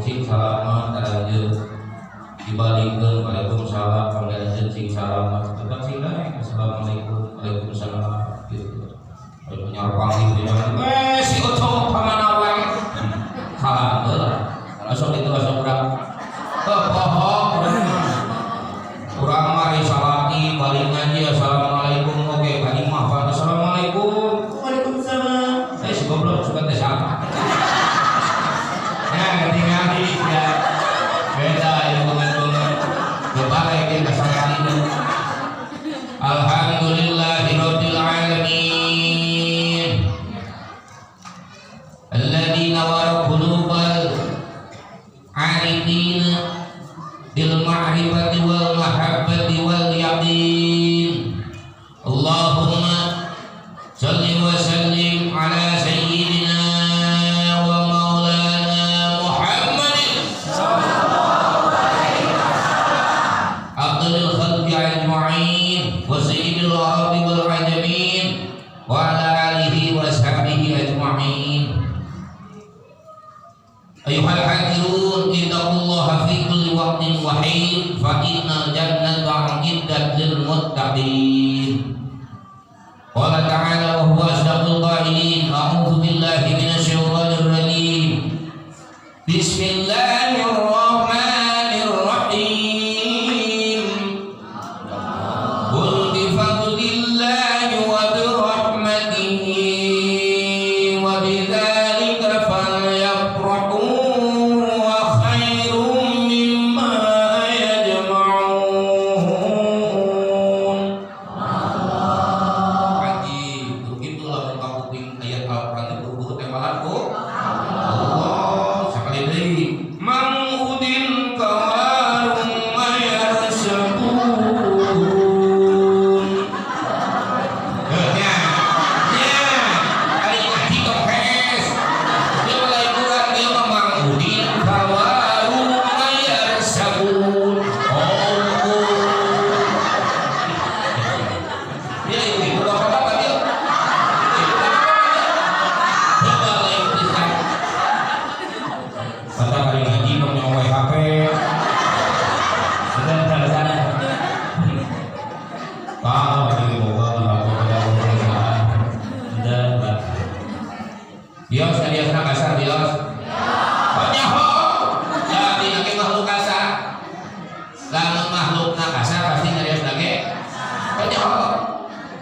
sing salamat aja dibalikkeun waalaikumsalam panggajeun sing salamat tetep sing lain assalamualaikum waalaikumsalam gitu nyarpang gitu jangan si oto pamana wae salah heula langsung itu langsung urang pohon urang mari salati balik ngaji assalamualaikum oke kali mah assalamualaikum waalaikumsalam si goblok suka teh sama ya ketinggalan ya beda ilmu kebalik yang kesalahan itu. Alhamdulillahirabbil alamin. Alladzi nawara qulubal arifin bil ma'rifati wal mahabbati wal yaqin. Allahumma shalli wa sallim ala sayyidina wa maulana Muhammadin Abdul khalqi ajma'in wa sayyidil arabi wal ajamin wa ala alihi wa sahbihi ajma'in. Ayuhal hadirun ittaqullaha fi kulli waqtin wa hin fa innal jannata u'iddat lil muttaqin. Qala ta'ala wa huwa asdaqul qailin a'udzu billahi minasy syaithanir rajim. Bismillahirrahmanirrahim. Qul bi fadlillahi wa bi rahmatihi wa bidzalika falyafrahu wa khairum mimma yajma'un. Haji begitulah mengkabuting ayat Al-Qur'an berburu temalanku. Allah sekali deui mangudin kawarum mayarsabun. Ya ari ngaji kepes dia mulai kurang dia mangudin kawarum mayarsabun. Ya ini udah apa dia pada hari ngaji menyawai HP sedang pada sana kalau lagi boga lalu pada pemeriksaan dan bios biasanya kasar bios banyak jadi lagi makhluk kasar lamun makhluk kasar pasti nyarios lagi banyak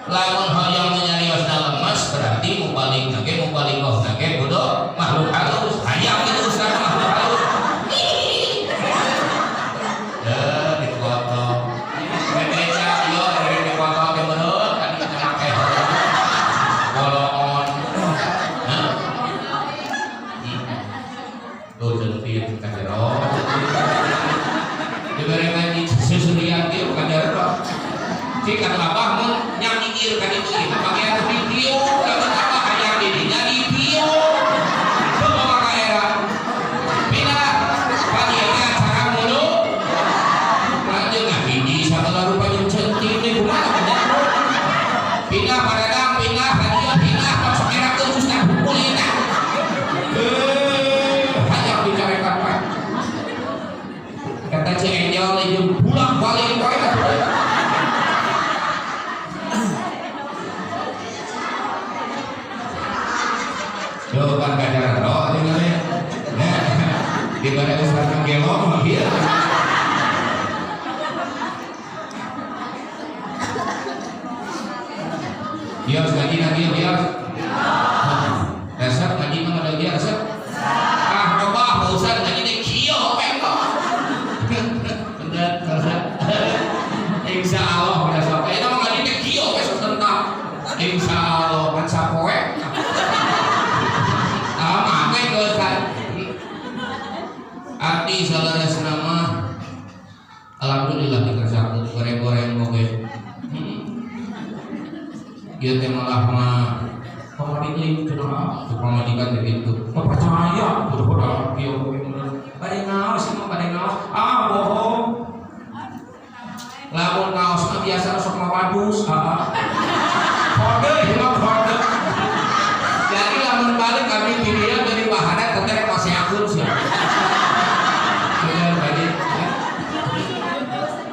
lamun hoyong nyarios lemes berarti mubalik koh nage bodoh makhluk halus ayam itu sekarang makhluk halus dipotong bebeca yo dipotong ke menurut kan kita pakai bolongan tuh jenpit kajero diberengan di susurian dia bukan jero jika abah mun nyamikir kan itu pakai video lamun apa kayak dirinya di video coba pakai era pindah bagiannya cara mulu nanti nggak biji satu lalu panjang centil ini gimana pindah padahal pindah hadiah pindah masuk era ke ustaz kulina hanya bicarakan pak kata si Angel itu pulang balik yo kan kajar roh dengarnya di mana ustaz gelong dia bias ngaji nanti bias dasar ngaji mah ada bias coba ustaz ngaji deh kio pengko bener insya Allah pada sampai itu ngaji deh kio besok tentang insya Allah kan sapoe makai dosa arti saudara senama alhamdulillah dikerjakan goreng-goreng moge dia malah mah pemadik cenah pemadikan begitu percaya udah dia pada ngaos semua pada ngaos bohong lamun ngaos mah biasa sok mawadus kode jadi amun balik kami video dari bahannya ternyata masih akun sih. Sudah tadi.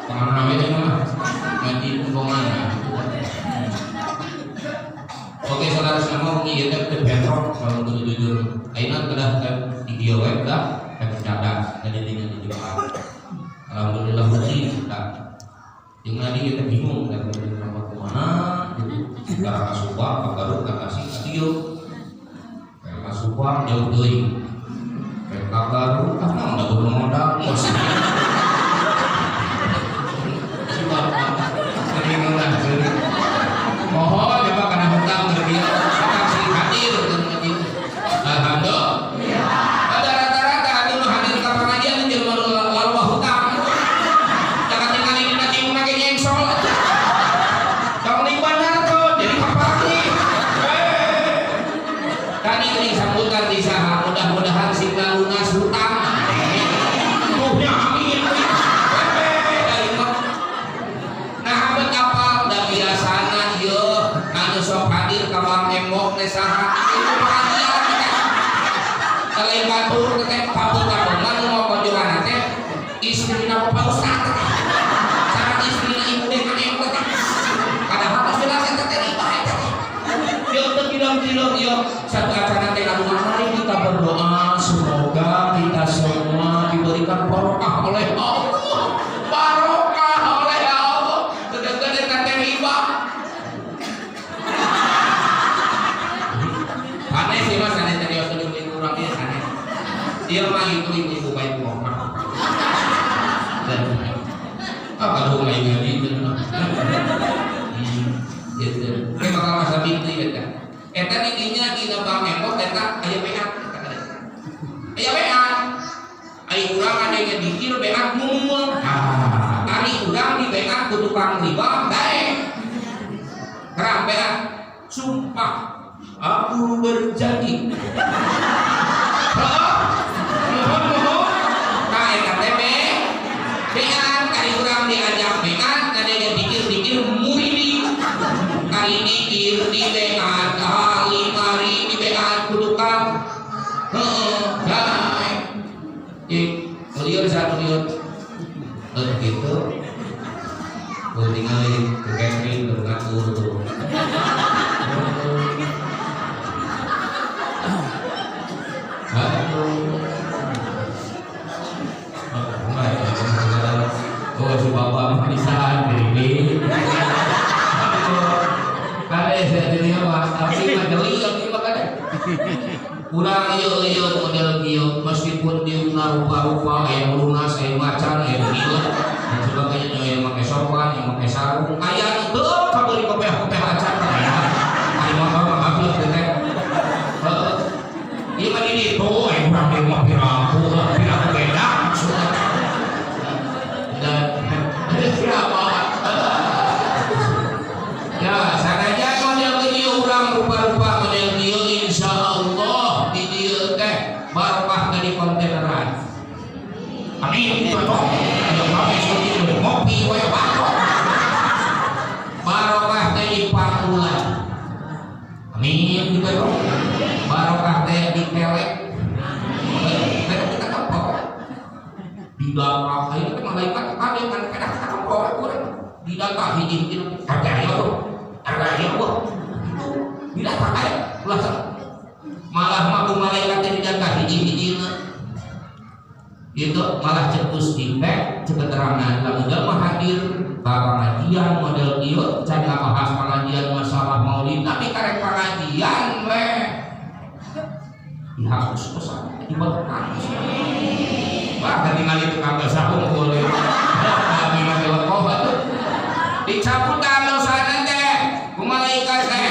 Tangan namanya mana? Nanti pembohongan. Oke saudara semua mungkin kita bentrok kalau jujur. Aina sudah video web dah, cerdas jadi dengan dijual. Alhamdulillah bersih sudah. Yang tadi kita bingung dan mau kemana? Sekarang kasupa, baru kasih video. Kasupa jauh dari. Mereka baru karena udah belum modal masih. Mohon coba karena hutang berdia kasih hadir alhamdulillah. Ada rata-rata dulu hadir ke pengajian di lalu hutang. Jangan tinggal ini nanti pakai nyengsol. Kalau di bandar tuh jadi apa lagi? Kan ini sambutan di saha mudah-mudahan sehingga lunas hutang. Ruhnya amin. Sok hadir ke bang embok nesaha itu pengajian selain batur teh kabur-kaburan mau kojoran teh istrina Pak Ustaz cara istrina ibu dengan embok teh padahal pas jelas eta teh ibadah teh yo teu bilang-bilang yo satu acara teh lalu mari kita berdoa semoga kita semua diberikan barokah oleh Allah barokah oleh Allah gede-gede teh riba. Aneh sih mas, aneh tadi waktu itu kurangnya aneh. Dia mah itu ibu baik ngomong. Dan kalau mulai jadi itu, gitu. Kita bakal masa itu ya kan. Eta intinya di nabang embok, eta ayam beak, ayam beak. Ayam urang ada yang dikir beak ngomong. Hari urang di beak kudu tukang riba, baik. Kerang beak, sumpah. Aku berjanji. Mohon. Kae KTP. Bean kali urang diajak bean, kada yang dikir-dikir muridi. Kali dikir di bean, kali mari di bean kudukan. Heeh, liur satu liur. Gitu. Tinggal ke camping ngatur tuh. Si bapak pisahan ini, kalian saya jadi apa? Tapi majeli yang dimakan. Kurang iyo model iyo, meskipun dia rupa-rupa yang lunas, yang macan, yang gila, dan sebagainya yang pakai sopan, yang pakai sarung, ayah itu kamu di kopeh acan, ayah mau habis deh. Iya kan ini tuh, kurang dia mau piraku beda. Ya, sanaja model video urang rupa-rupa model video insya Allah di dia teh barokah dari konteneran. Amin. Ada kami seperti ngopi wae barokah dari pangulan. Amin juga dong. Barokah dari kelek. Kita apa? Di dalam air itu malaikat ada yang kadang-kadang di data hiji harganya wah tidak pakai malah mampu malaikat di data hiji itu malah cekus dipek keterangan lalu jalma hadir ke pengajian model ieu can bahas pengajian masalah maulid tapi karek pengajian dihapus pesan dibatalkan bahkan tinggal itu kagak sahung boleh kami masalah kobat dicabut kalau sana teh kumalaikat teh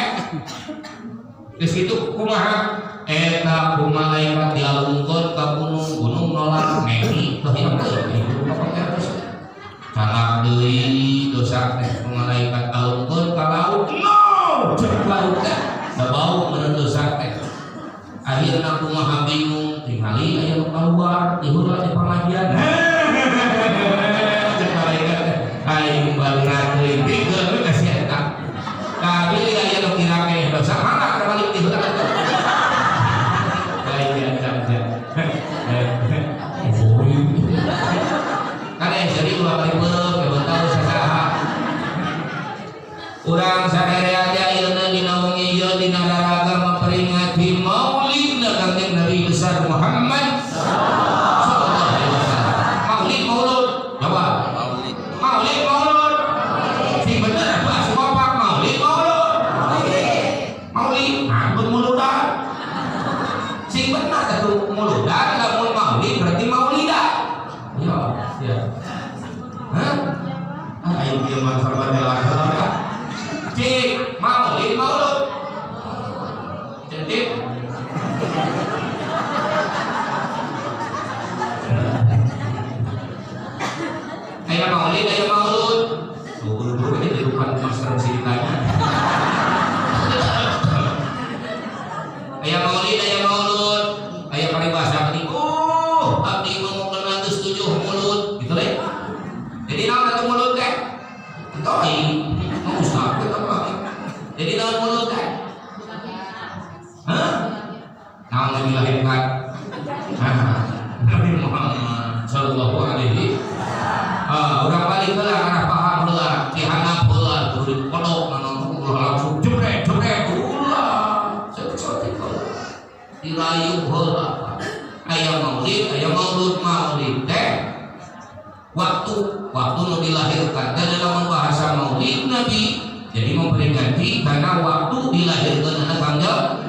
di situ kumaha eta kumalaikat dialungkeun ka gunung nolak meni teh yang salah deui dosa teh kumalaikat alungkeun ka laut no cek laut teh bau meureun dosa teh akhirna kumaha bingung tingali aya nu keluar dihulah di pengajian aing balik deui pikeun kasih eta. Kali aya nu kira-kira dosa mana balik di hutan eta. Ya. Hah? Ayo dia manfaat lah. Cik, maulid. Jadi ayah maulid. Guru-guru ini di depan master ceritanya. Ayah maulid. Ayah paribasa ini. Abdi mau kenal tu setuju mulut, gitu deh. Jadi nama tu mulut kan? Entoi, mau ustaz kita apa? Jadi nama mulut kan? Hah? Nama dilahirkan. Nabi Muhammad Sallallahu Alaihi. Orang balik ke lah, karena paham lah, dihanap lah, turun kodok, nonton langsung jebrek, ulah, seperti itu, dirayu lah. Ayam maulid teh waktu nu dilahirkan dan dalam bahasa maulid Nabi jadi memperingati karena waktu dilahirkan anak kanjeng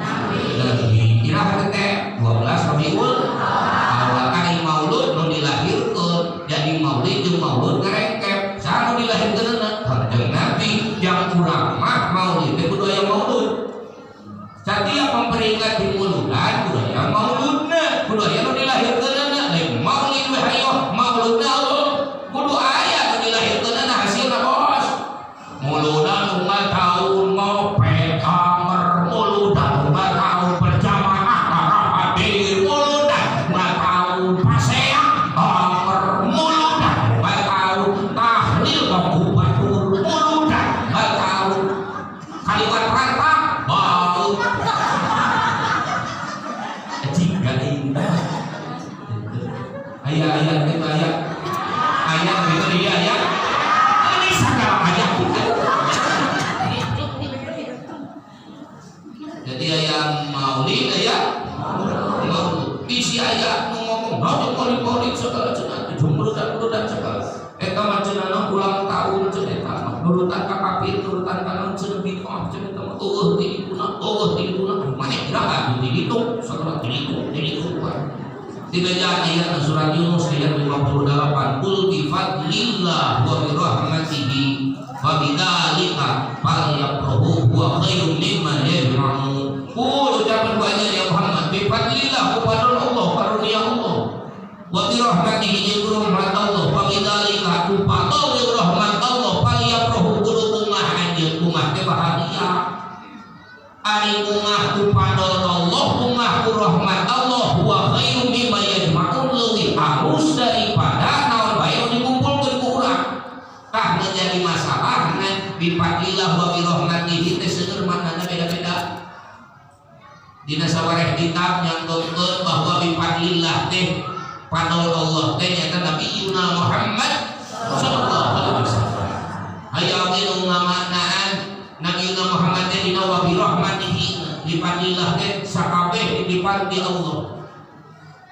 Nabi kira teh 12 Rabiul Awal kali maulud nu dilahirkan jadi maulid jeung maulud ngarengkep saat nu dilahirkan anak kanjeng Nabi yang kurang mah maulid teh kudu aya maulud setiap memperingati muludan kudu aya mauludna kudu aya nu dilahirkan anak lain maulid we hayo mauludna kudu aya nu dilahirkan anak hasilna bos muludan umat tahun mau pekamer muludan umat tahun berjamaah hadir muludan umat tahun paseang kamer muludan umat tahun tahlil batur muludan umat tahun kaliwat rantang bau jika indah ayat itu dia ayat ini segala ayat jadi ayat maulid isi ayat ngomong maulid segala cenah jumrudan segala eta mah cenah ulang tahun cenah nurutan ka kafir nurutan ka naon cenah bid'ah cenah tiduna maneh kira dihitung segala dihitung Tiga ayat surat Yunus ayat 58 Qul bi fadlillah wa bi rahmatihi wa bidzalika falyafrahu huwa khairum mimma yajma'un. Qul ucapan banyak ya Muhammad bi fadlillah kepada Allah karunia Allah wa bi rahmatihi jeung rahmat Allah wa bidzalika kepada rahmat Allah falyafrahu kudu kumah anjeun kumah teh bahagia ari kumah kepada Allah kumah ku rahmat Allah wa khairum mimma yajma'un leuwih halus daripada naon bae nu dikumpulkeun ku urang tah menjadi masalah bi fadlillah wa bi rahmatihi teh seueur maknana beda-beda dina sawareh kitab nyangkeun bahwa bi fadlillah teh fadl Allah teh nyaeta Nabi Muhammad sallallahu alaihi wasallam aya ge nu ngamaknaan Nabi Muhammad teh dina wa bi rahmatihi di fadlillah teh sakabeh dititipan di Allah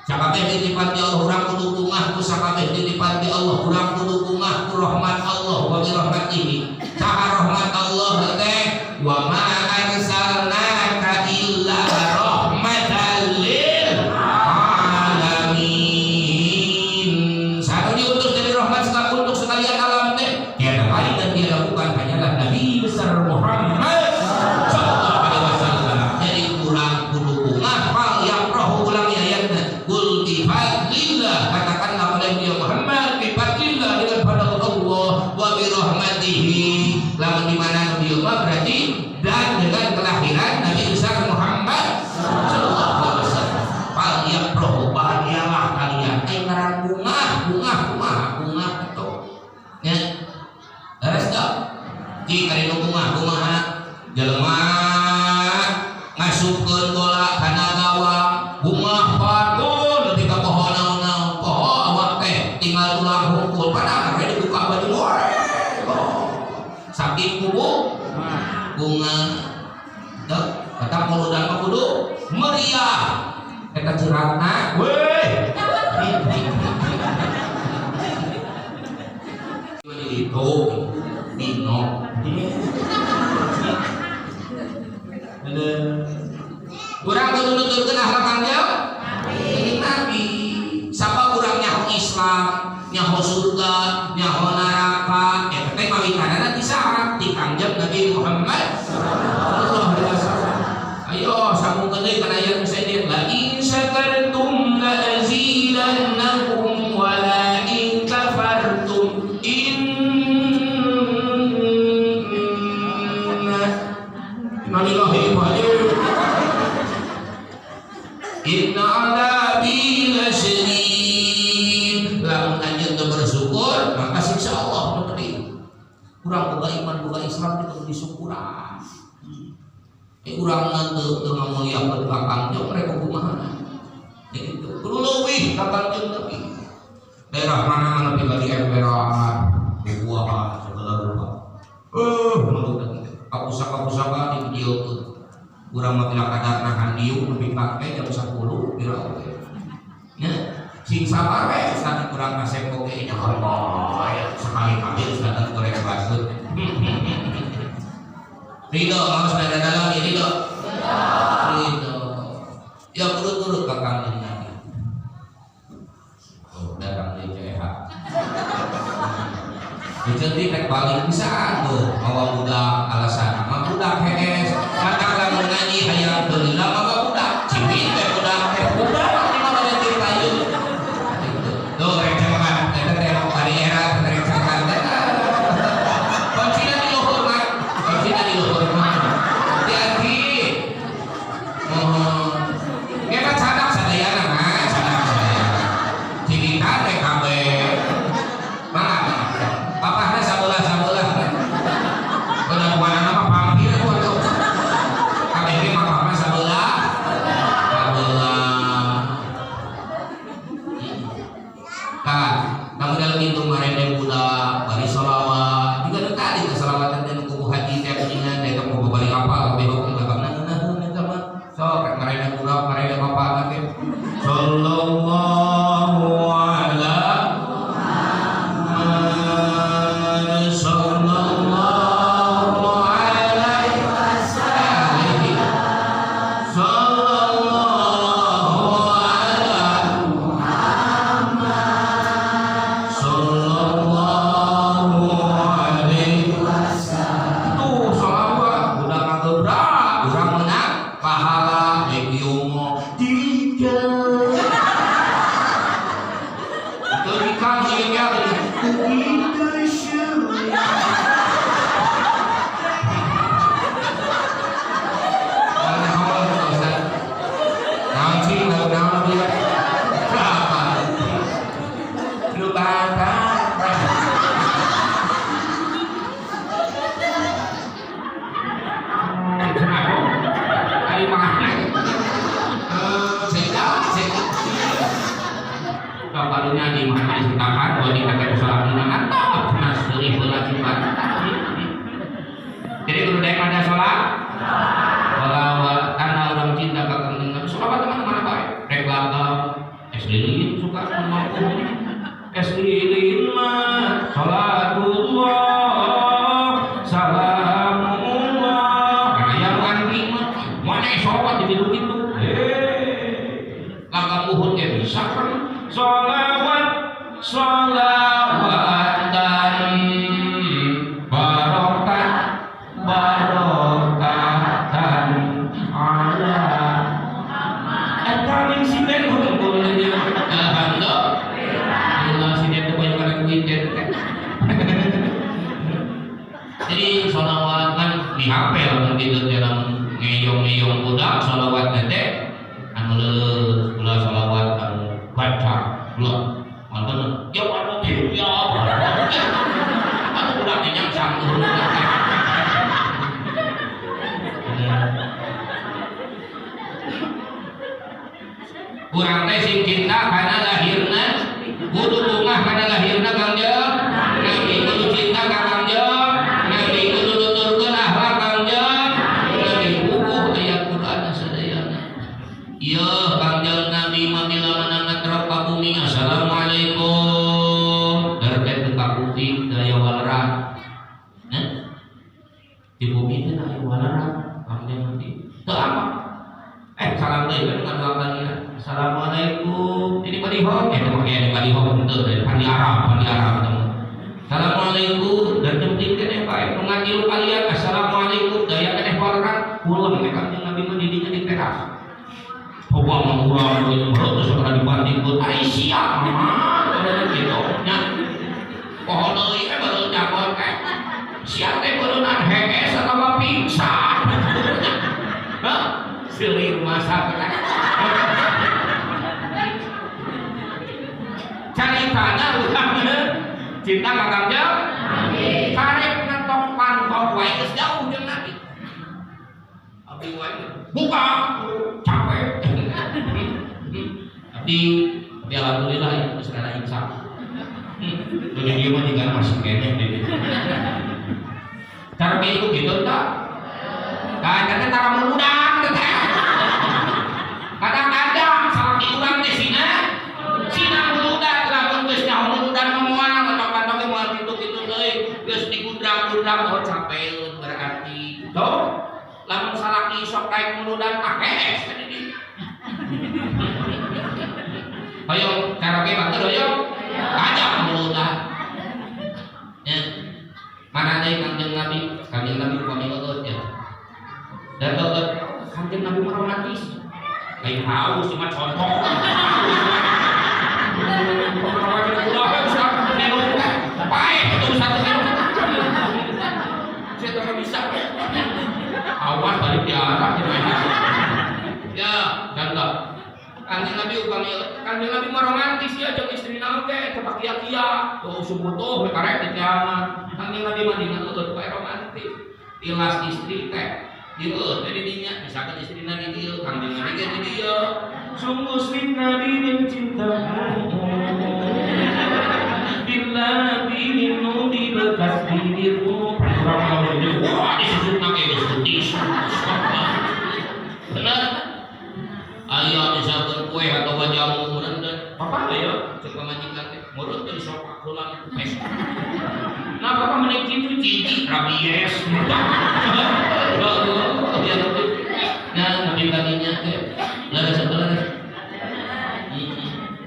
sakabeh dititipan di Allah urang kudu bungah ku sakabeh dititipan di Allah urang kudu bungah ku rahmat Allah wa bi rahmatihi saha rahmat Allah teh wa ma arsalnaka illa rahmatan lil alamin satu diutus jadi rahmat untuk sekalian alam teh tiada lain dan tiada bukan hanyalah Nabi besar Muhammad sallallahu alaihi wasallam jadi kurang kudu bungah fal yang roh ulang ayatna qul bi fadlillah katakanlah oleh dia Muhammad bi fadlillah dengan fadl Allah wa bi rahmatihi lamun di mana dia berarti dan dengan kelahiran Nabi besar Muhammad sallallahu alaihi wasallam fal yang roh bahagialah kalian ngaran bunga itu ya beres dah jika di kumaha jelema ngasupkeun bola kana gawang bunga padun nepi ka pohon naon pohon awak teh tinggal tulang hungkul padahal we dibuka baju goreng sakit kubu bunga dek kata muludan mah kudu meriah eta ceratna weh itu dino kurang kudu nuturkeun akhlak kanjeng Nabi sapa urang nyaho Islam nyaho surga, nyaho neraka, eta teh mawitanana disyarat di Kangjeng Nabi Muhammad sallallahu alaihi wasallam. Ayo sambungkeun deui kana aya Sayyidina la in syakartum la azidannakum wa la in kafartum inna adabi lasyadid. Lamun anjeun teu bersyukur maka siksa Allah negeri. Urang boga iman boga Islam itu disyukuran. Urang teu ngamuliakeun ka Kangjeng mereka kumaha. Gitu. Kudu leuwih ka Kangjeng Nabi. Daerah mana nepi ka di emperan, buah segala rupa. Kapusaka di video urang mah tidak kadarna handiung lebih pakai jam 10 biraoge nya sing sabar we saat urang kasep oge nya Allah ya sekali-kali sudah goreng basut ridho maos dalam ridho ya turut-turut ka Kangjeng Nabi datang di CH dicetik rek balik bisa tuh mawa budak alasan mah budak hees kadang lamun ngaji hayang beulila mah budak cimit teh budak di mana teh payu tuh rek jangan eta teh bari era rek jangan kuncina di luhur mah hati-hati kita cadak sadayana mah cadak sadayana cinitan rek kabeh mana papahna sabelah udah bukan apa pampir waduh kabeh ge papahna sabelah kan namun dalam itu marene budak bari sholawat juga tadi keselawatan dan kubu haji teh kuningan teh teu balik apa kabeh kok kakakna eta mah sok rek marene budak marene papahna teh sallallahu ala jadi kudu daek pada sholat karena orang cinta ke Kangjeng Nabi sholawat teman-teman bae rek gagal es lilin suka mampu es lilin mah sholatullah salamullah karena yang ngantri mah mana sholawat jadi begitu kakak muhun ya bisa kan sholawat dan barokatan ala eta ning sinen hukum dia alhamdulillah sinen teh banyak kan duit teh jadi sholawat kan dihapel begitu dalam ngeyong-ngeyong budak sholawat teh anu leus ulah sholawat anu baca ulah mantan ya Allah ya Allah anu budak nyang sanggup kurang teh sing cinta karena lahirna kudu bungah karena lahirna Kangjeng Nabi kudu cinta ka Kangjeng Nabi kudu nuturkeun akhlak Kangjeng Nabi bukuh ayat Quran sadayana ieu Kangjeng Nabi mamila meunang ngetrok ka bumi assalamualaikum derek teu kaputing daya waleran di bumi teh aya waleran Kangjeng Nabi teu apa salam deui kan ngadoakeun Assalamualaikum. Ini balihong, itu pakai balihong itu dari Pandi Arab teman. Assalamualaikum dan penting kan baik mengaji kalian. Assalamualaikum daya kan orang pulang mereka yang Nabi mendidinya di teras. Coba mengurang itu terus orang dibanding pun Aisyah mah gitu. Nah, pohon ini baru nyakon kan. Siapa yang baru nan hees sama pingsan. Hah? Selir masak kan. Cari tanah ulang cinta kakak jauh. Karek ngetok pantok wae geus jauh jeung Nabi. Abdi wae buka capek. Abdi alhamdulillah ya sekarang insya. Jadi dia mah juga masih kene deh. Cara itu gitu tak? Kadang cara mengundang teh. Kadang-kadang salah diurang teh sina mengundang lamun geus nyaho mengundang moal patok-patoke moal kitu-kitu deui geus digundang-gundang oh capeun berarti. Tuh, lamun salah isok kayak mengundang pakai tadi. Ayo cara ge batur ayo. Ajak mengundang. Ya. Mana ada Kanjeng Nabi upami eueut ya. Dan eueut Kanjeng Nabi romantis. Kayak tahu cuma contoh. Saya tak bisa. Awas balik di arah ya, contoh. Kanjeng Nabi upami Kanjeng Nabi romantis ya jeung istrina oge teu kia-kia. Tuh subuh karek di kiamat. Kanjeng Nabi mah dina eueut bae romantis. Tilas istri teh dieu teh di dinya misalkan istrina di dieu Kanjeng Nabi ge di dieu. Sungguh sering Nabi mencintamu. Bila Nabi minum di bekas bibirmu. Wah disusupna ge geus geus. Bener. Ayo misalkan kue atau jamu meureun teh. Papa ayo cek pamajikan teh. Meureun teh disopak ulang pes. Nah bapak menik kitu cici rabies. Nah nabi kalinya teh. Laras sebelah.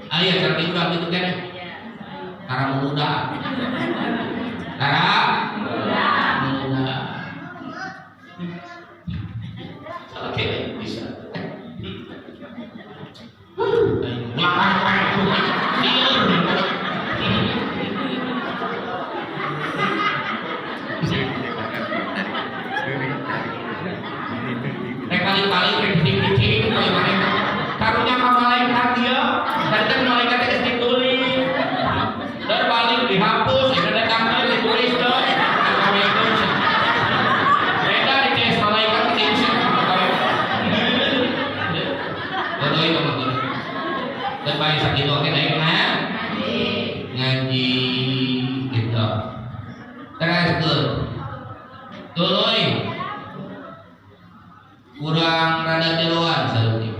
Ayo cari urang gitu kan. Cara muda. Muda. Oke, bisa. Kali-kali prediksi karunya ke malaikat dia dan malaikat itu ditulis terbalik dihapus ada tanggal ditulis tuh beda di case malaikat itu betul itu betul dan baik sakit oke naik ngaji gitu terus tuh kurang rada jeroan saeutik.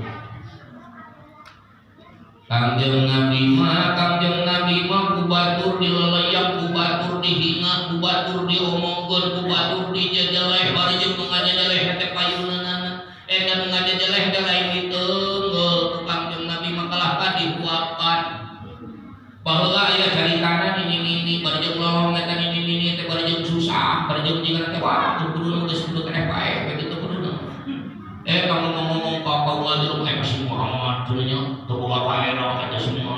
Kanjeng Nabi mah kubatur dileleyak, kubatur dihina, kubatur diomongkeun, kubatur dijejeleh, bari jeung nu ngajejeleh teh payuneunana. Dan ngajejeleh teh lain diteungeul ku Kanjeng Nabi mah kalah dibuapan. Baheula aya caritana ini bari jeung lolong eta ini teh bari jeung susah, bari jeung jingan teh wah kudu geus kudu keneh bae begitu. Kamu ngomong kau ngajar masih Muhammad dulunya tuh bapak era aja semua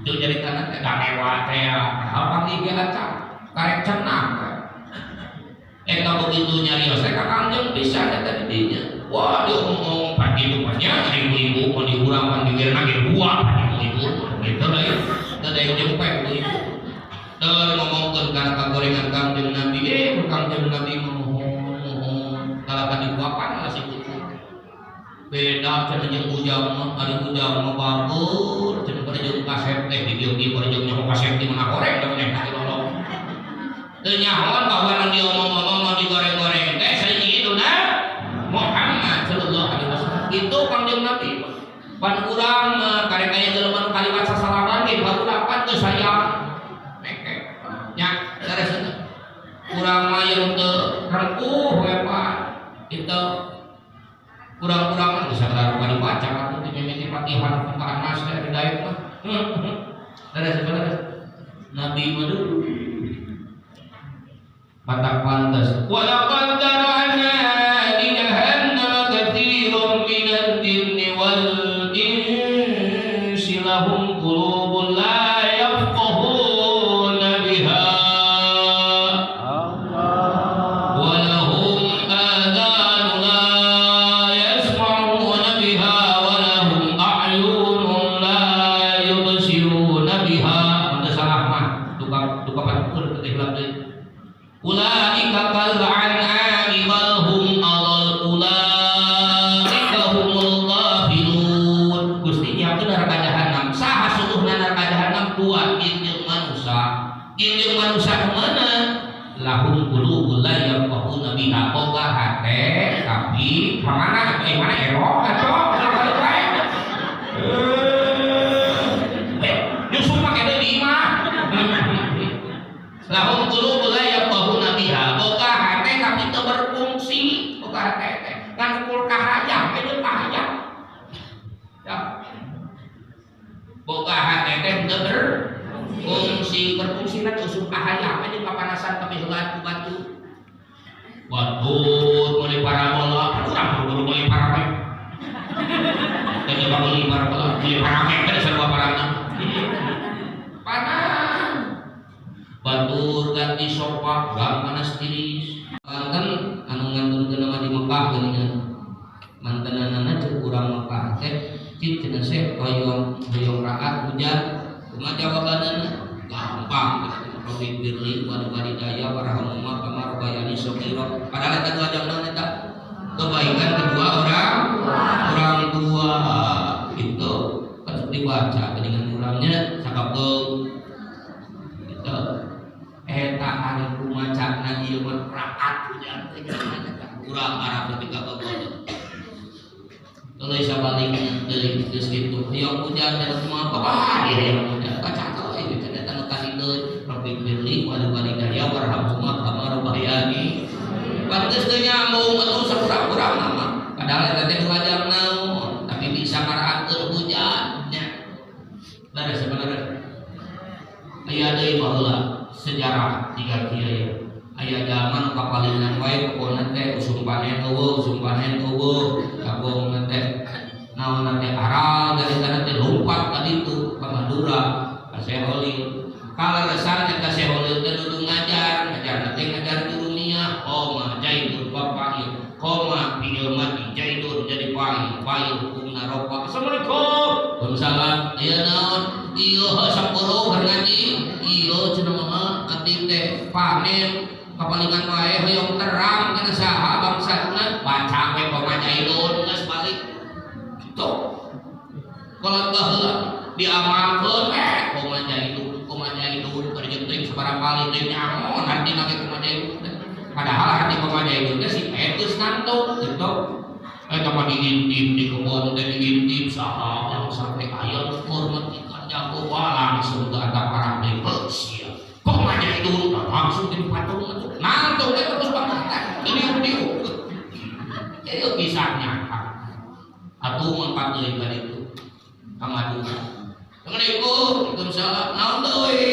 itu jadi tanah tidak mewah ya apa tiga acak karek cenah begitu nyari saya Kanjeng bisa ada didinya wah dia ngomong pagi lupanya ibu-ibu mau diurang mau diwiran lagi buah ibu-ibu gitu lah ya ada yang jempek ibu dan ngomongkan karena kegorengan Kanjeng Nabi Kanjeng Nabi ngomong kalau kan dibuahkan masih beda cenah jeung ujang mah ari ujang mah bagus cenah pada jeung kasep teh di dieu pada jeung nyaho kasep di mana goreng da meneh tadi lolong teu nyahoan bahwa nu diomong-omong mah digoreng-goreng teh sayyiduna Muhammad sallallahu alaihi wasallam itu Kanjeng Nabi pan urang mah karek aya jelema nu kalimat sasalaman ge baru dapat teu sayang meke nya saresna urang mah yang teu rengkuh we Pak itu kurang-kurang bisa baru kali baca waktu di mimiti Fatihah Beres. Nabi madu patak pantas. Walaqad dara'na li jahannama katsiran minal jinni wal insi lahum qulubun la yafqahuna biha wa lahum adhanun la yasma'una biha wa lahum a'yunun la yubsiruna biha. Anda salah mah duka patutur teh hilang deui. Ulaika kal an'ami bal hum adall ulaika humul ghafilun. Gusti nyiapkeun neraka jahanam. Saha suluhna neraka jahanam? Dua, jin jeung manusia. Jin jeung manusia mana? Lahum qulubun la yafqahuna biha. Boga hate tapi mana ero atuh balik wae. Justru make deui di imah. Lahum qulubun la yafqahuna biha. Boga hate tapi teu berfungsi. Boga hate kan kul kahayang teh kahayang. Ya. Boga hate teh teu berfungsi na usum kahayang teh papanasan ka heula batu. Waduh, mulai parabola, urang buru mulai parame. Tadi beli parabola, mulai parame teh sarua parana. Panas. Batur ganti sopak, gang panas tiris. Kan anu ngantunkeun nama di Mekah geuningan. Mantenanana cek urang Mekah teh cik cenah se hoyong raat hujan. Kumaha jawabanana? Gampang. Rabbi birli wa walidayya warhamhuma kama rabbayani shaghira. Padahal eta dua jamna eta kebaikan kedua orang tua gitu. Kan dibaca dengan urangnya sakapeung. Gitu. Eta ari kumacana ieu mah rakat hujan teh urang Arab ketika kebeul. Tuluy sabaliknya teuing geus kitu. Hoyong hujan teh kumaha bapak ieu hujan. Baca teh ieu teh eta nu kasideun. Rabbi birli wa walidayya warhamhuma kama rabbayani. Pantes teu nyambung atuh sakurang-kurang mah. Padahal eta teh wajar naon, tapi bisa maraakeun hujan nya. Beres sebenarnya. Aya deui baheula sejarah tiga kieu. Aya zaman kapalingan wae pokona teh usum panen eueuh, gabung teh naon teh aral dari kana teh lompat ka ditu ka Madura, ka Seholil. Kalaresan eta Seholil teh dudu ngajar teh ngajar di dunia. Koma jaidun bapak ieu, koma fiil mati jaidun jadi pahil hukumna ropa. Assalamualaikum. Waalaikumsalam. Aya naon? Ieu sampuluh keur ngaji. Ieu cenah mah abdi teh panen kapalingan wae hoyong terang kana saha bangsana baca we pamajaidun geus balik. Kitu. Kalau baheula diamalkeun pamajaidun kerja teh sabaraha kali teh nyaon hati na ke pamajaidun. Padahal hati pamajaidun teh si etus ngantuk gitu. Eta mah diintip di kebon teh diintip saha bangsa teh aya hormat ikan jago langsung ke ada parang deui sia. Kok pamajaidun langsung jadi patung ngantuk teh terus banget diuk-diuk. Itu kisahnya. Atuh mun patuh ka ditu. Ka Madura. Assalamualaikum. Waalaikumsalam. Naon deui?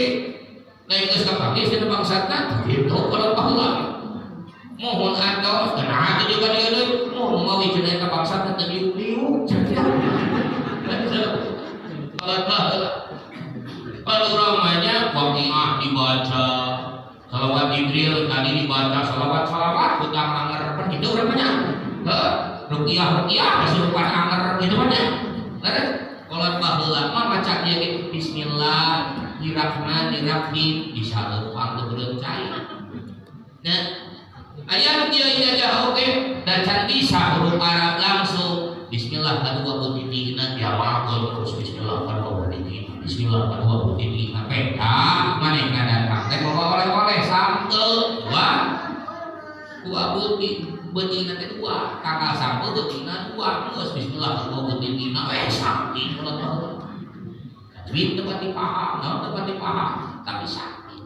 Lain geus kapake cenah bangsatna. Kitu kalau baheula. Mohon atos kenapa teh juga dia deui. Mohon mawi cenah eta bangsatna teh diuk-diuk. Kalau baheula. Kalau ramanya Waqiah dibaca, salawat Jibril tadi dibaca, salawat hutang anger begitu namanya. Ruqyah kesurupan anger gitu mana? Beres. Kalau baheula mah maca dia gitu Bismillahirrahmanirrahim disaleupan teu berencai. Nah, aya dia jauh oke dan can bisa huruf Arab langsung Bismillah kadua putihna diamalkeun terus Bismillah kadua putih. Bismillah kadua putih peda maneh ngadatang teh bawa oleh-oleh sampeul dua putih beutina teh dua kakak sampeul beutina dua geus Bismillah kadua putihna we sakti kalau tahu tajwid tempat dipaham naon tempat dipaham tapi sakti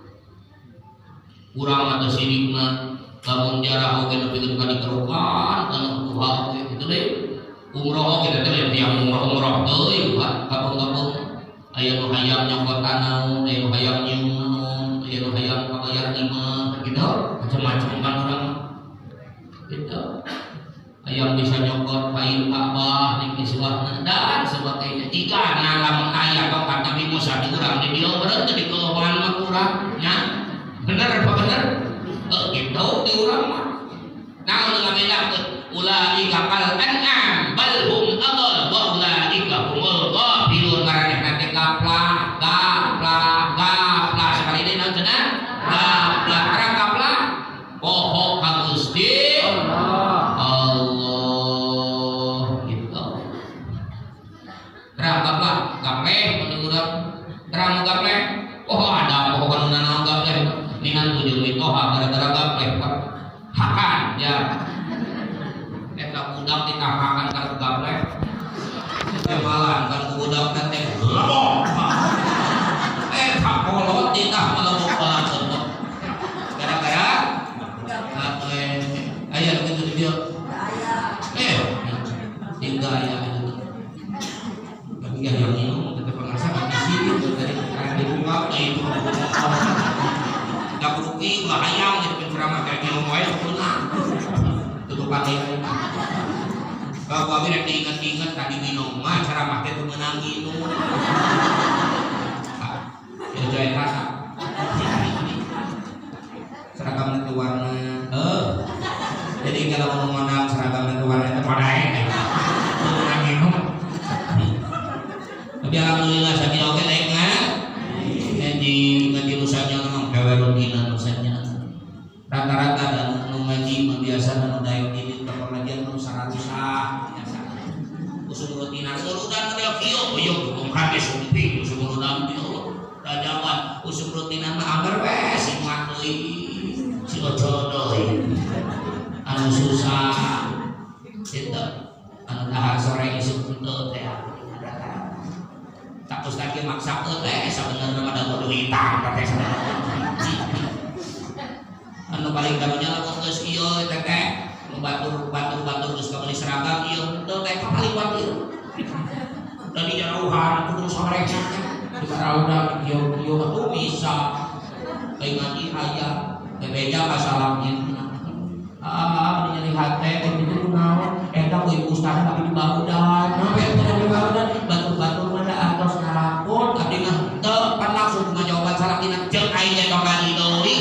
urang atau sirikna lamun jarah oge nepikeun ka dikerukan kana Tuhan we kitu deui umroh oge teh yang umroh teuing Pak gabung-gabung aya nu hayang nyokot anaun, aya nu hayang nyium naon, aya nu hayang pabayar imah gitu, macam-macam kan orang gitu. Yang bisa nyokot payu Ka'bah ning iswahna dan sebagainya. Jika lamun aya pangkat Nabi Musa di urang di dieu berarti di kelemahan mah urang nya. Bener apa bener? Gitu di urang mah. Namun ngabedakeun ulaika kal an'am bal hum adall wa ulaika humul ghafilun maranehna teh gaplah sekali deui naon cenah? Gaplah arang gaplah poho ka Gusti gapleh menurut terang gapleh ada pokoknya nana gapleh ninan tujuh itu gara-gara gapleh hakan ya eta budak ditahakan karena gapleh jemalan kan budak nanti lebok tak kolot ditah melebok langsung gara-gara gapleh ayah gitu dia tinggal ya yang minum tetap pengasah di sini dari di bunga itu nggak rugi nggak hayang jadi penceramah kayak minum wae punah tutup pakai kalau kami nanti ingat tadi minum mah ceramah itu menang minum ya jadi rasa seragam itu warna jadi kalau mau menang seragam itu warna itu pada menang minum. Tapi alhamdulillah saya oke naik ngaji lusanya memang kewerudina lusanya rata-rata dan ngaji membiasa dan naik ini ke pengajian nusa biasa usul rutina urutan model kio belum habis umpi usul rutina rajawan usul rutina mah anggar weh si matui si ojodoh anu susah itu anu dahar sore isu untuk teh tak ustaz ge maksa teh sabenerna mah da kudu hitam teh anu paling gampangnya lamun geus ieu teh batur geus kabeli seragam ieu teu teh paling watir dari jauhan kudu sorekna di karauda ieu atuh bisa teh ngaji aya bebeja kasalamnya nyeri hate itu kunaon eta ku ustaz tapi di barudan nabe eta di barudan batur-batur mana atos ngarapun abdi mah teu pan langsung ngajawaban salakina jeung aing nya tong kali deui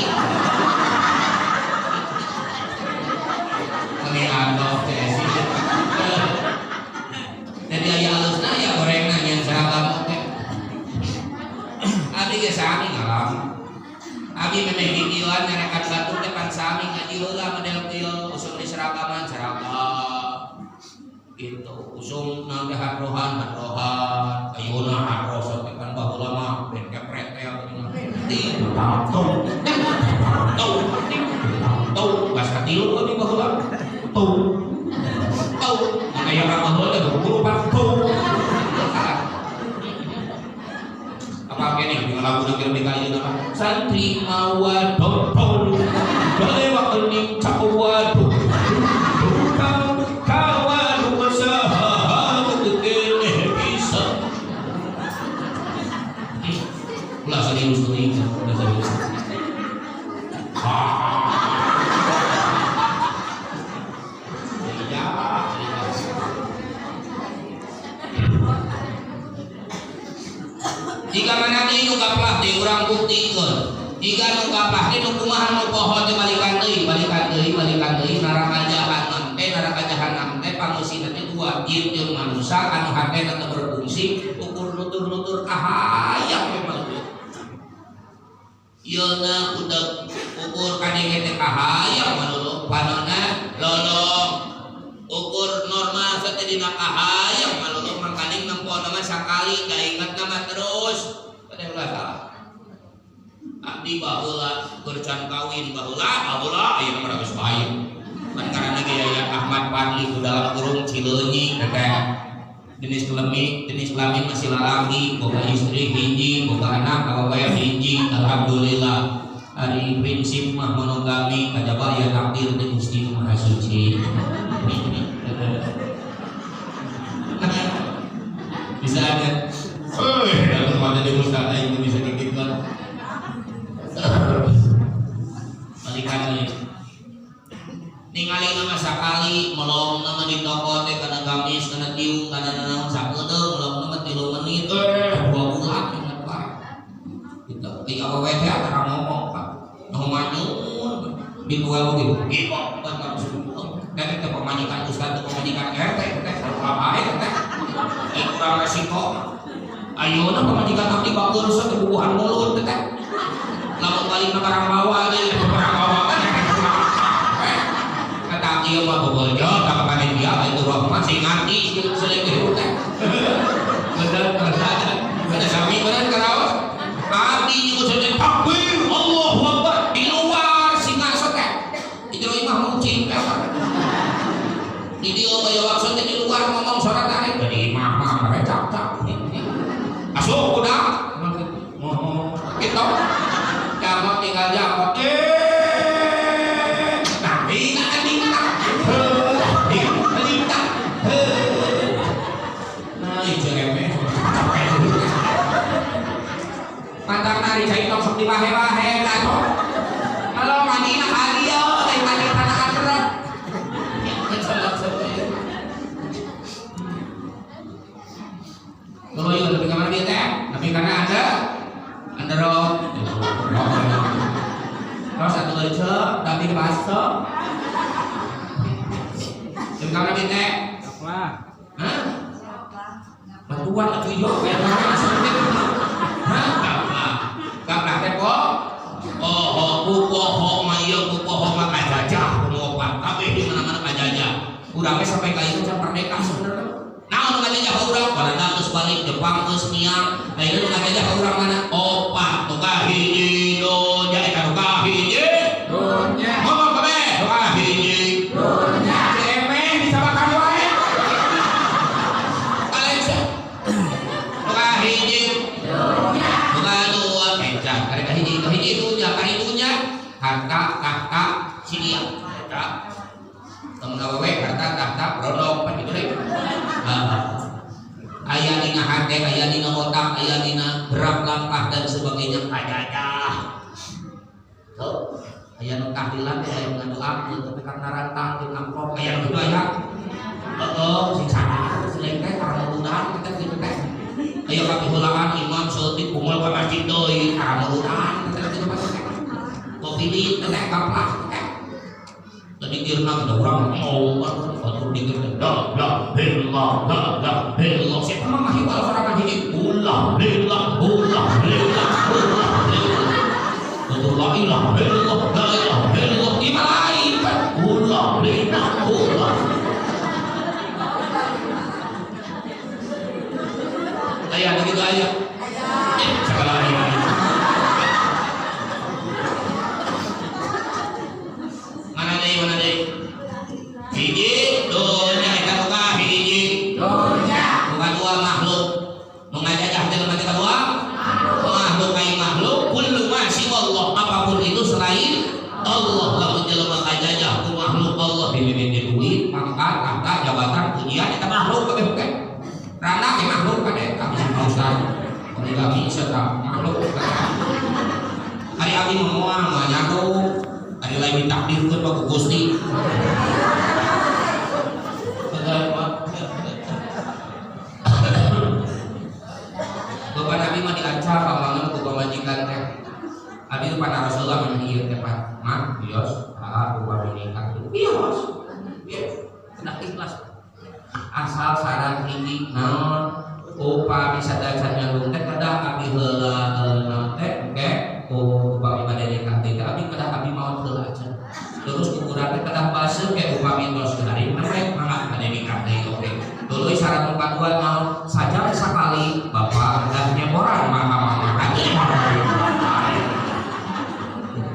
kami adoh teh jadi aya alusna ya gorengna nya seragam teh abdi ge sami ngalam abdi memeh videoan nyarekan batur teh pan sami ngaji heula model kieu usum di seragaman gitu usum nanti hadrohan ayuna hadros kan baheula mah ben kepret teh ti tau bahasa tilu abi baheula tau aya ka baheula teh buru pan tau apa kene dengan lagu nang kira kali nama santri mawadon boleh waktu ning cawadon jika mana ini gaplah di urang buktikan jika nu gaplah di nu kumaha nu poho teh balikan deui neraka jahanam teh pangusina teh dua jin jeung manusia anu hatena teu berfungsi ukur nutur kahayang memang yeuna udah ukur kadenge teh kahayang malolo panona lolong ukur normal teh dina kahayang malolo mangkaning nempo nama sakali da ingat nama terus pada ulah salah abdi baheula bercan kawin baheula aya mah geus bae kan karena gaya Ahmad Fadli di dalam kurung Cileunyi teh jenis kelamin masih lalaki boga istri hiji boga anak kawayan hiji alhamdulillah hari prinsip mah monogami kajaba ya takdir teh Gusti Maha Suci bisa ada nama sakali melong nama di toko teh kana gamis kana tiung kana naon sakeudeuh melong nama 3 menit 2 bulan ingat bae kita tiga awewe teh aya ngomong Pak nu manyun di dua oge ieu bukan teh teh pamajikan ustaz teh pamajikan RT teh apa ae teh kurang resiko ayeuna pamajikan abdi bakur teh bubuhan mulut teh lamun balik na barang bawa deui barang bawa kata ieu mah boboljo ka panitia itu rahmat sing ngarti seleuh teh bener ada sami bener karaos abdi juga sudah takbir Allahu Akbar di luar singa teh itu imah muncing teh di dia aya waktu teh di luar ngomong suara tarik jadi imah mah recak asup budak gitu jangan tinggal jawab nanti nah itu remeh mantap nari cai tong sok dibahe-bahe lah cok kalau manina halia teh mani tanah akhirat kalau yuk lebih kemana dia teh tapi karena anda roh terus satu kali cek tapi dibahasa lebih kemana dia teh apa hah bantuan lagi yuk kayak mana sedikit hah kakak teh kok kupoho mayo kupoho mah kajajah pengopat tapi di mana-mana kajajah urang sampai ka ieu merdeka sebenarnya naon kajajah urang balanda geus balik Jepang geus miang ayeuna kajajah urang mana opat nu kahiji donya eta nu kahiji donya ngomong kabeh nu kahiji donya emeh disabakan wae Alexa nu kahiji donya nu kadua kencang ari kahiji dunya harta tahta sidia harta temen awewe harta tahta brodok pan gitu deh aya dina hate aya dina otak aya dina berak langkah dan sebagainya kajajah tuh aya nu tahlilan aya nu ngadoakeun tapi karena rantang di amplop aya nu aya sing saha selain teh karena mudahan kita kitu teh aya kapiheulaan imam seutik kumul ka masjid deui karena mudahan kita kitu teh pilih teh kaplak teh tadi kirna kita urang mau batur dikir la illallah siapa mah mahibal sorangan hiji ulah lillah betul la ilaha illallah imalain ulah lillah aya begitu aya segala ini mana deh hiji dunya eta buka hiji dunya buka dua makhluk mengajajah dalam mati kedua makhluk ai makhluk kullu ma Allah apapun itu selain Allah lamun jelema kajajah ku makhluk Allah dimimiti duit pangkat tahta jabatan pujian eta makhluk kabeh teh rana ke makhluk kabeh kami Ustaz kami serta makhluk hari abdi moal nyago hari lain ditakdirkeun ku Gusti. Bapak Nabi mah diancam pamangan ku pamajikan teh. Abi itu pada Rasulullah mun ieu teh mah bios upami nikah. Bios. Kena ikhlas. Asal saran hiji naon upami sadacan nyalung teh kada abi heula naon teh engke upami pada nikah teh abi kada abi maot heula aja. Terus ukuran teh kada basa ke upami tos dari merek mangga pada nikah teh oke. Tuluy syarat numpa dua naon saja sekali bapak hendak nyeboran mama aja.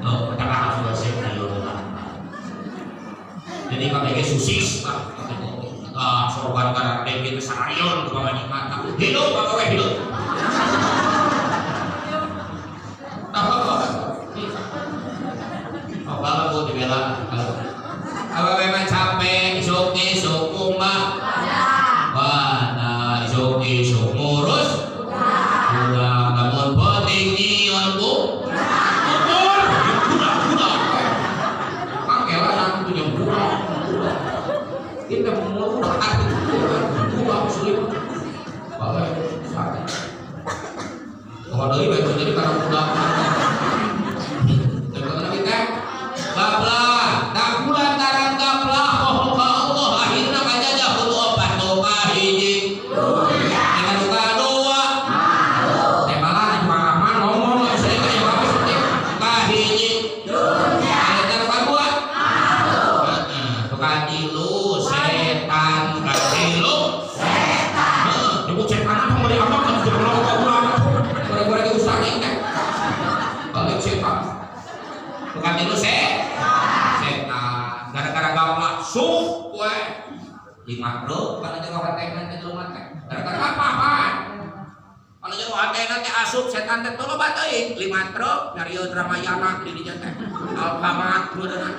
Oh, kada harus basa jadi kami ge susis sorban karena itu sarayon kepada mata hidup apa hidup apa aku dibela apa memang capek isuk kumah wana isuk ngurus udah namun penting nyion bu udah pangkelan aku punya budak itu setan. Bukan itu setan. Gara-gara gampang sup we 5 truk kana jero hatena teh jelema teh. Gara-gara apa? Kana jero hatena teh asup setan teh teu loba teuing 5 truk nyarieu Ramayana di dieu teh. Alfamart beuneuran.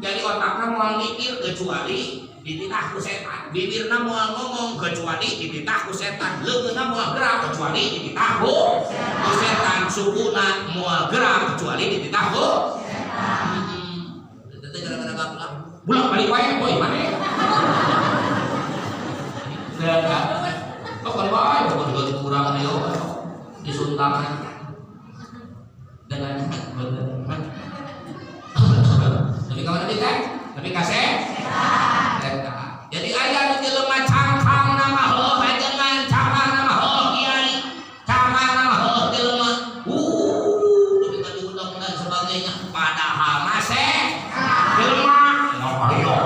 Jadi otakna moal mikir kecuali dititah ku setan, bibirna moal ngomong kecuali dititah ku setan, leungeunna moal gerak kecuali dititah ku setan, sukuna moal gerak kecuali dititah ku setan. Teu gara-gara gaplak. Bulan balik wae boy mane. Gara-gara kok balik wae kok juga kurang yo disuntangan dengan bener. Tapi kawan tadi teh, tapi kasih. Jadi ayat nu jelema cangkang nama heuh dengan cangkang nama heuh kiai. Cangkang nama heuh jelema. Tapi kan diundang dan sebagainya padahal masih jelema ngapain yo.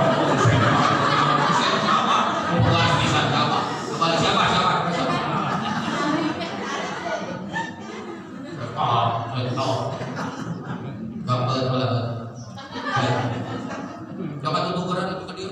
Siapa? Bukan bisa jawab. Kepada siapa? Bapak bola. Coba tutup keran itu ke dia.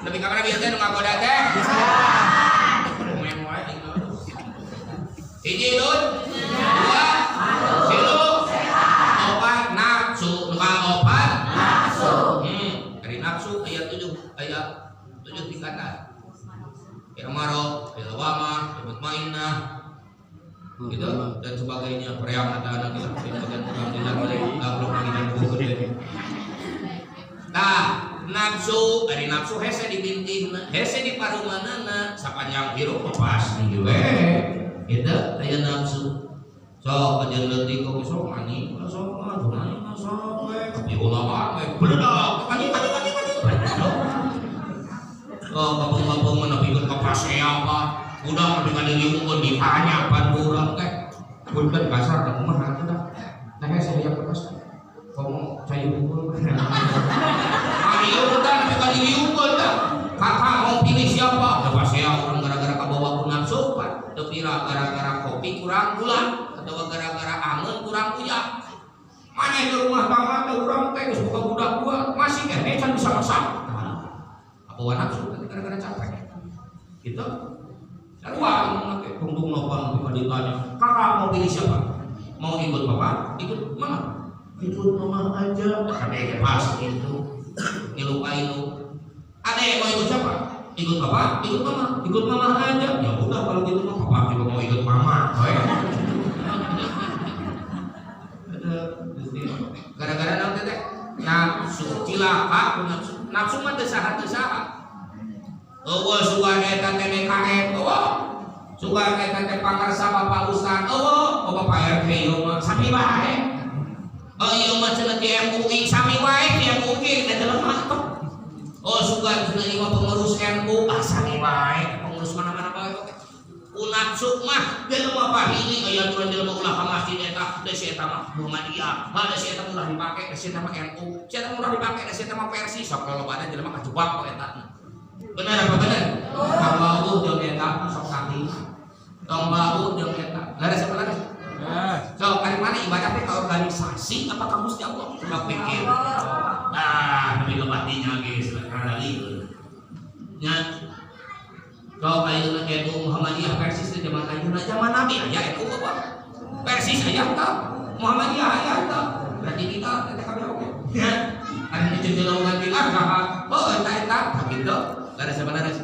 Lebih kamera biasa nu ngagoda teh. Hiji dun, 2, 3, 4 nafsu, nu kaopat nafsu. Dari nafsu aya 7 tingkatan. Irmaro, ilwama, mutmainnah, gitu dan sebagainya. Periang ada gitu. Bagian kurang jelas oleh gablok lagi dan buku gede. Nah, nafsu, ari nafsu hese dibintihna, hese di parumanana sapanjang hirup pas nih we. Eta aya nafsu. Sok aja leutik kok sok mani, sok mani, sok we. Di ulama we beledak, mani. Oh, kapung-kapung menepikeun ka paseapa. Udah dengan diungkeun ditanya pan urang teh. Punten kasar da kumaha teh dah. Nah hese aya kepas. Komo saya unggul. Ayo udah kita diunggul dah. Kakak mau pilih siapa? Dapat saya orang gara-gara kabawa ku nafsu, Pak. Tepira gara-gara kopi kurang gula, atau gara-gara angen kurang uyah. Mana di rumah tangga teh urang teh geus boga budak dua, masih keneh can bisa masak. Kabawa nafsu teh gara-gara capek. Gitu. Sarua make tungtung nopang ditanya. Kakak mau pilih siapa? Mau ikut bapak? Ikut mama? Ikut mama aja. Kadek pas itu. Ngelupain lu. Adek mau ikut siapa? Ikut bapak? Ikut mama? Ikut mama aja. Ya udah kalau gitu mah bapak juga mau ikut mama. Gara-gara nanti teh nafsu cilaka nafsu mah teu saha. Eueuh sugan eta teh DKM, eueuh. Sugan eta teh pangarsa Bapak Ustaz, eueuh. Bapak RT ieu mah sami bae. Ieu mah cenah di MUI sami wae di MUI teh lemah atuh. Oh sugan cenah ieu mah pengurus NU sami wae pengurus mana-mana bae. Nafsu mah jelema pahili aya aturan jelema ulah ka masjid eta deui eta mah Muhammadiyah, bade si eta ulah dipake deui eta mah NU, si eta ulah dipake deui eta mah Persi sok lolobana jelema kajebak kok eta. Bener apa bener? Tong bau jeung eta sok sakti. Tong bau jeung eta. Laras apa laras? So, kali mana ibadah teh ka organisasi apa ka Gusti Allah? Coba pikir. Nah, tapi kebatinya geus rada lieur. Nya kalau ayeuna NU Muhammadiyah Persis teh zaman ayeuna zaman Nabi aya NU apa? Persis aya tah, Muhammadiyah aya tah. Berarti kita teh kabeh oke. Ya. Anu dijelungan bilang oh eta kitu. Laras apa laras?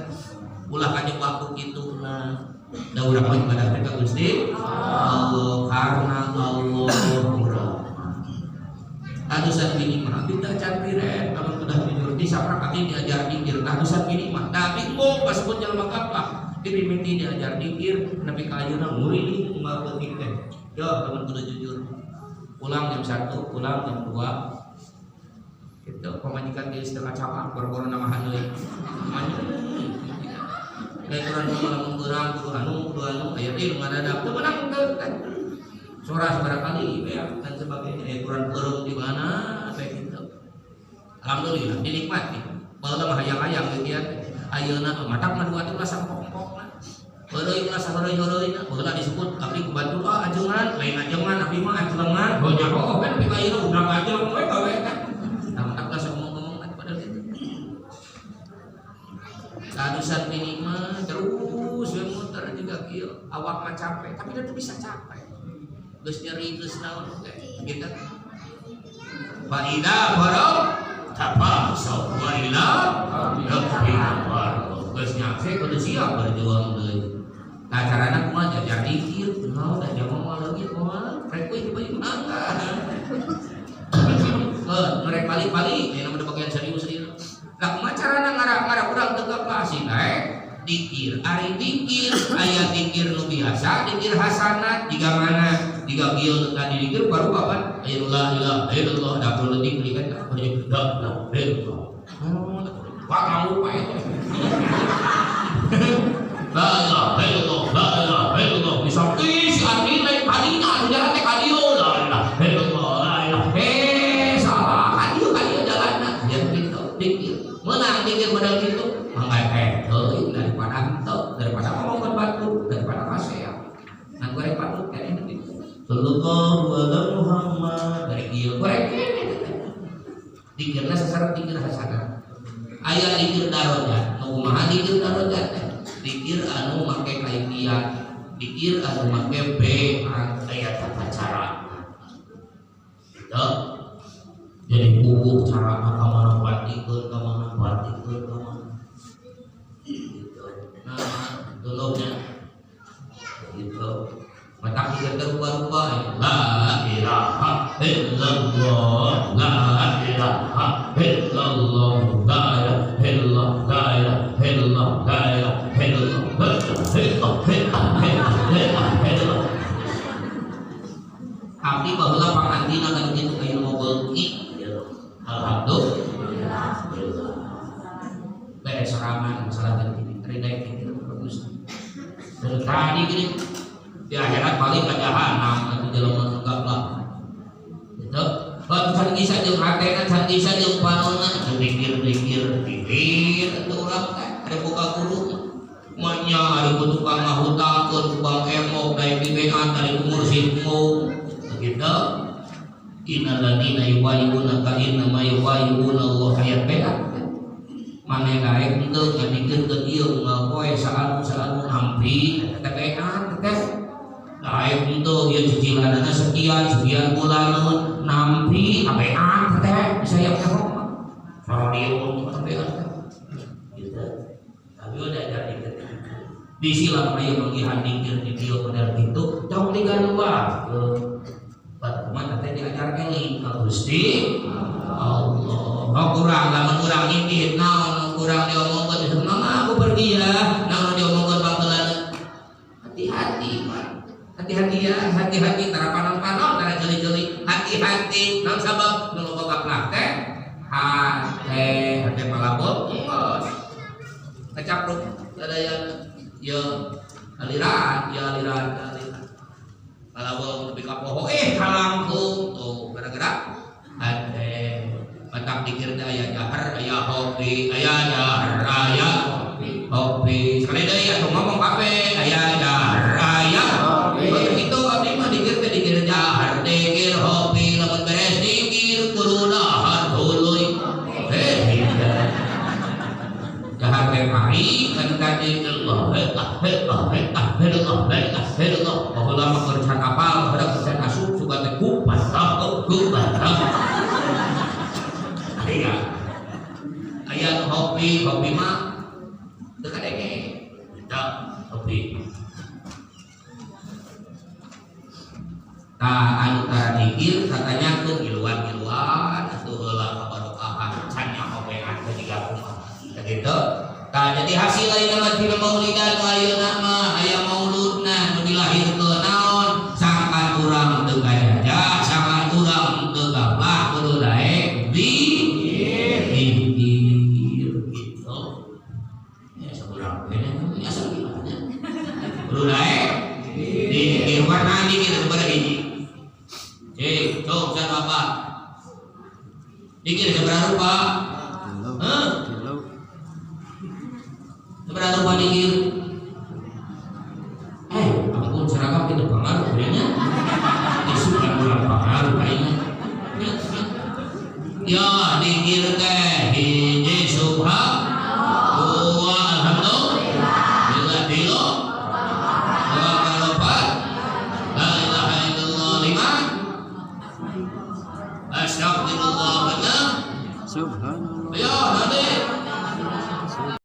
Ulah kajeng waktu kituna Da urang mah ibadah teh ka Gusti Allah karena Allah. Tadusan bini mah kita cantiret kalau sudah tidur di saprak kami diajar dikir tadusan bini mah tapi mau pas pun jelema kaplah dimimiti diajar dikir nepi ka ayeuna murid tinggal leutik teh yo teman kudu jujur pulang jam 1 pulang jam 2 gitu pemajikan di setengah capak boro-boro nama haneuy kayak kurang lamun kurang kudu anu aya ieu ngadadak teu menang teu soras barangkali ya dan sebagainya kurang kurung di mana kayak gitu. Alhamdulillah dinikmati. Baheula mah hayang-hayang gitu ya. Ayeuna matak mah dua tuh sampok-pok mah. Beureui ulah saheureuy-heureuyna baheula disebut abdi kubantu ajengan lain ajengan abdi mah ajengan banyak kok kan di ayeuna udah ajengan we gawe kan. Nah matak lah ngomong-ngomong pada itu. Kadusan bini mah terus muter juga kieu awak mah capek tapi dia tuh bisa capek. Geus nyeri geus naon gitu. Faida faraq tapasau wa ila rabbika faraq. Geus nyampe kudu siap berjuang deui. Nah carana kumaha jajar dikir, naon da jama mah leuwih kumaha? Rek we di mangga. Merek balik-balik aya namanya bagian serius ieu. Lah kumaha carana ngara urang teu kapasih dikir, ari dikir, aya dikir nu biasa, dikir hasanat, jika mana, jika kieu tadi dikir baru papan, aya la ilaha illallah, da perlu dikir kan, la ilaha illallah. Wah kamu pa itu. La ilaha illallah, la ilaha illallah, bisa si arti lain kalinya, anu jalan teh kadieu, la ilaha illallah, la ilaha. Salah, kadieu jalanna, jadi gitu, dikir, menang dikir modal gitu, mangga daripada ngomong batu daripada kaseya nah goreng batu kan itu sallallahu alaihi Muhammad dari kieu goreng dikirna sasaran dikir hasanah aya dikir darajat nu kumaha dikir darajat dikir anu make kaifiat dikir anu make aya tata cara gitu jadi buku cara ka mana batikeun ka mana dulunya gitu mata kita berubah-ubah la ilaha illallah la ilaha illallah la ilaha illallah la ilaha illallah la ilaha illallah abdi baheula pangantina kan kitu aya nu beuki alhamdulillah beres serangan masalah tadi ridai kita bagus dari tadi gini di akhirat balik ke jahanam atau jalan enggak lah gitu waktu can kisah jeung hatena can kisah jeung panonna pikir itu orang ada buka guru manya ada tukang ngahutakeun tukang emok dari bibean dari mursidmu begitu innal ladina yubayyi'una ka innama yubayyi'una Allah ayat beda mana gaek henteu ngadikeun ke ieu ngapoe saanu hampi tetean teteh gaek henteu ieu cicilanana sekian bulan nampi abean teteh bisa yang teh sarodieu abean gitu tapi udah jadi di silang aya manggihan dikir di dieu model kitu tong digaluah batu mah teh diajar eling ka Gusti Allah. Oh kurang, lamun kurang ini, naon kurang diomongkeun, mama aku pergi ya, naon diomongkeun bangkeulana. Hati-hati, man. Hati-hati ya, hati-hati tara panon-panon, tara jeli-jeli. Hati-hati, naon sabab nu loba gaplah teh. Hate palabot, engkos. Kecapruk sadayana. Aliran. Palabot nepi ka poho, kalangkung tuh gara-gara hate. Matak dikir aya jahar, aya hobi, aya jahar, aya hobi. Sekali deui atuh ngomong kabeh, aya jahar, aya hobi. Begitu abdi mah dikir jahar, dikir hobi, lamun beres dikir kudu dahar tuluy. Jahar teh mari kan tadi Allah, baheula mah keur can apal, baheula keur can asup suka teh kupas, iya, ayat hobi mah dekat denge, tidak hobi. anu tara dikir katanya ke giluan-giluan atuh heula kabarokahan can nyahobean ke tiga kumaha gitu. Tah jadi hasil lain mah dina maulidan ayeuna mah aya mauludna nu dilahirkeun naon sangkan urang teu gajaja sangkan urang teu gabah kudu daek dikir gitu. Ya saurang bener nya asa gimana kudu daek dikir warna dikir sabaraha hiji cek sok can apa dikir sabaraha rupa seberapa rupa dikir ampun seragam itu pengaruh sebenarnya disukan bulan pengaruh kayaknya ya dikir teh hiji subhan